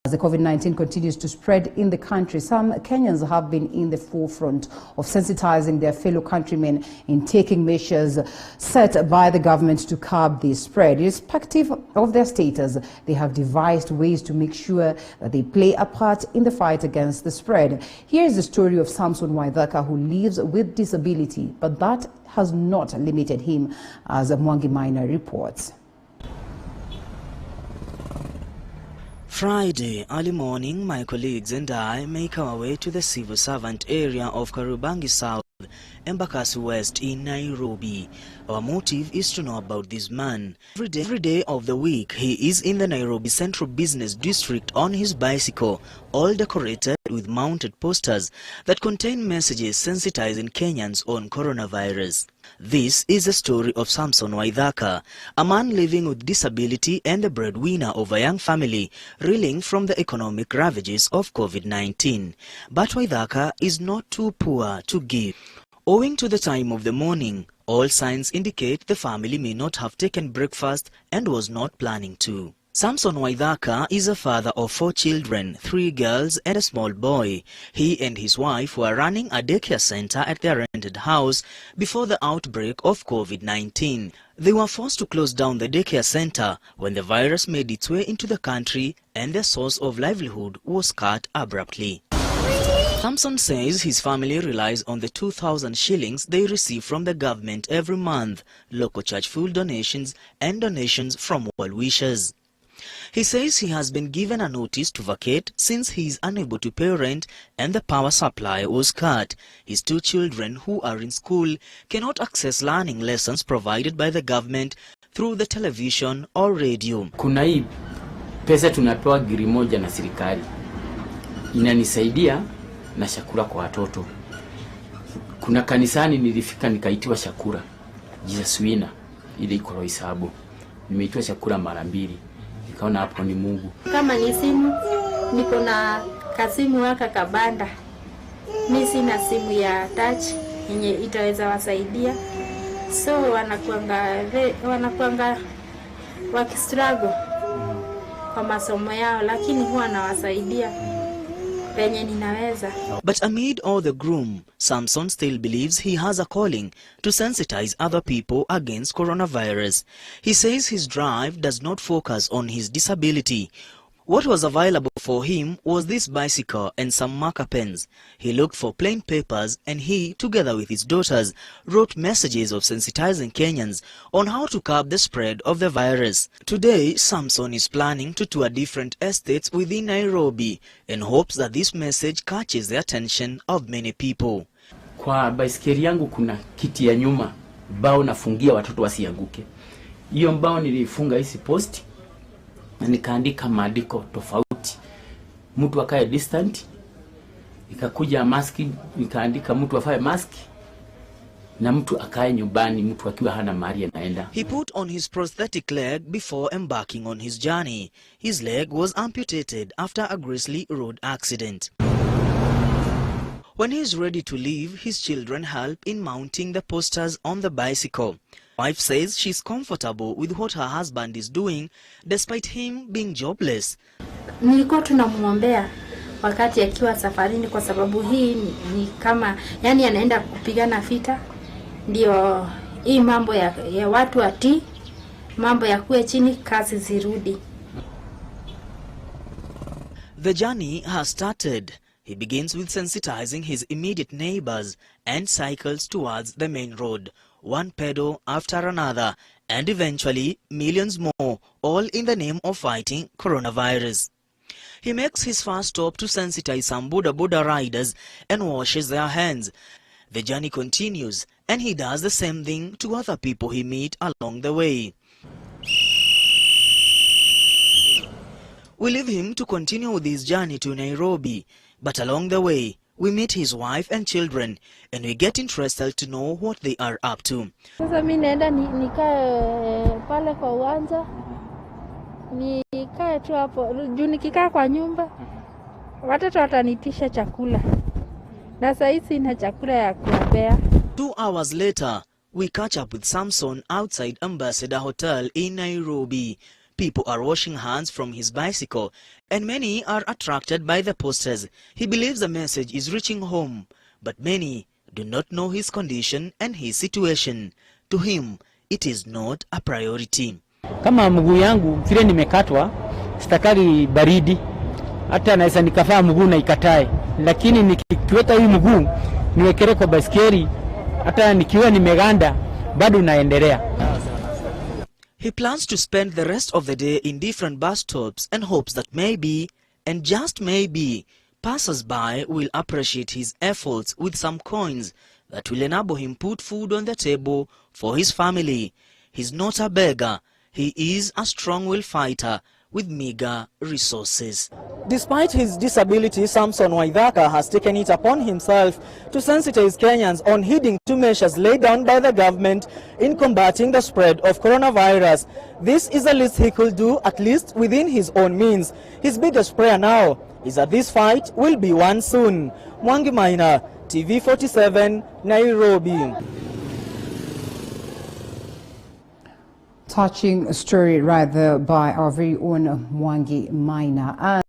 As the COVID-19 continues to spread in the country, some Kenyans have been in the forefront of sensitizing their fellow countrymen in taking measures set by the government to curb the spread. Irrespective of their status, they have devised ways to make sure that they play a part in the fight against the spread. Here is the story of Samson Waithaka, who lives with disability, but that has not limited him, as Mwangi Minor reports. Friday early morning, my colleagues and I make our way to the civil servant area of Kariobangi South, Embakasi West in Nairobi. Our motive is to know about this man. Every day of the week, he is in the Nairobi Central Business District on his bicycle, all decorated with mounted posters that contain messages sensitizing Kenyans on coronavirus. This is the story of Samson Waithaka, a man living with disability and the breadwinner of a young family reeling from the economic ravages of COVID-19. But Waithaka is not too poor to give. Owing to the time of the morning, all signs indicate the family may not have taken breakfast and was not planning to. Samson Waithaka is a father of 4 children, 3 girls and a small boy. He and his wife were running a daycare center at their rented house before the outbreak of COVID-19. They were forced to close down the daycare center when the virus made its way into the country and their source of livelihood was cut abruptly. Samson says his family relies on the 2,000 shillings they receive from the government every month, local church food donations and donations from well-wishers. He says he has been given a notice to vacate since he is unable to pay rent and the power supply was cut. His 2 children who are in school cannot access learning lessons provided by the government through the television or radio. Kuna hii pesa tunapewa giri moja na serikali. Inanisaidia na chakula kwa watoto. Kuna kanisani nilifika nikaitiwa chakula. Jesus Winner ile iko Roysabu. Nimeitwa chakula mara 2. Nikaona hapo ni Mungu. Kama ni simu, niko na kasimu waka kabanda. Mimi sina simu ya touch yenye itaweza wasaidia. So wanakuanga wakistruggle kwa masomo yao, lakini huwa nawasaidia penye ninaweza. But amid all the gloom, Samson still believes he has a calling to sensitize other people against coronavirus. He says his drive does not focus on his disability. What was available for him was this bicycle and some marker pens. He looked for plain papers and he, together with his daughters, wrote messages of sensitizing Kenyans on how to curb the spread of the virus. Today, Samson is planning to tour different estates within Nairobi and hopes that this message catches the attention of many people. Kwa baisikeli yangu kuna kiti ya nyuma, bao nafungia watoto wasianguke. Hiyo mbao nilifunga hizi posti. Na nikaandika maandiko tofauti. Mtu akae distant. Nikakuja maski, nikaandika mtu afae maski. Na mtu akae nyumbani, mtu akiwa hana mahali anaenda. He put on his prosthetic leg before embarking on his journey. His leg was amputated after a grisly road accident. When he is ready to leave, his children help in mounting the posters on the bicycle. Wife says she's comfortable with what her husband is doing despite him being jobless. Nilikuwa tunamuombea wakati akiwa safarini kwa sababu hii ni kama yani anaenda kupigana vita, ndio hii mambo ya watu ati mambo ya kuwe chini kazi zirudi. The journey has started. He begins with sensitizing his immediate neighbors and cycles towards the main road, one pedal after another, and eventually millions more, all in the name of fighting coronavirus. He makes his first stop to sensitize some boda riders and washes their hands. The journey continues, and he does the same thing to other people he meets along the way. We leave him to continue with his journey to Nairobi, but along the way, we meet his wife and children, and we get interested to know what they are up to. Sasa mimi naenda nikae pale kwa uwanja. Nikae tu hapo, juu nikikaa kwa nyumba, watoto watanitisha chakula. Na sasa hizi sina chakula ya kuwapea. 2 hours later, we catch up with Samson outside Ambassador Hotel in Nairobi. people are washing hands from his bicycle, and many are attracted by the posters. He believes the message is reaching home, but many do not know his condition and his situation. To him, it is not a priority. Kama mguu yangu vile nimekatwa, sitakagi baridi. Hata naweza nikafaa mguu na ikatae. Lakini nikiweka hii mguu niwekere kwa baiskeli, hata nikiwa nimeganda bado naendelea. He plans to spend the rest of the day in different bus stops and hopes that maybe, and just maybe, passers-by will appreciate his efforts with some coins that will enable him put food on the table for his family. He's not a beggar. He is a strong-willed fighter with meager resources. Despite his disability, Samson Waithaka has taken it upon himself to sensitize Kenyans on heeding to measures laid down by the government in combating the spread of coronavirus. This is the least he could do, at least within his own means. His biggest prayer now is that this fight will be won soon. Mwangi Maina, TV47, Nairobi. Touching story right there by our very own Mwangi Maina.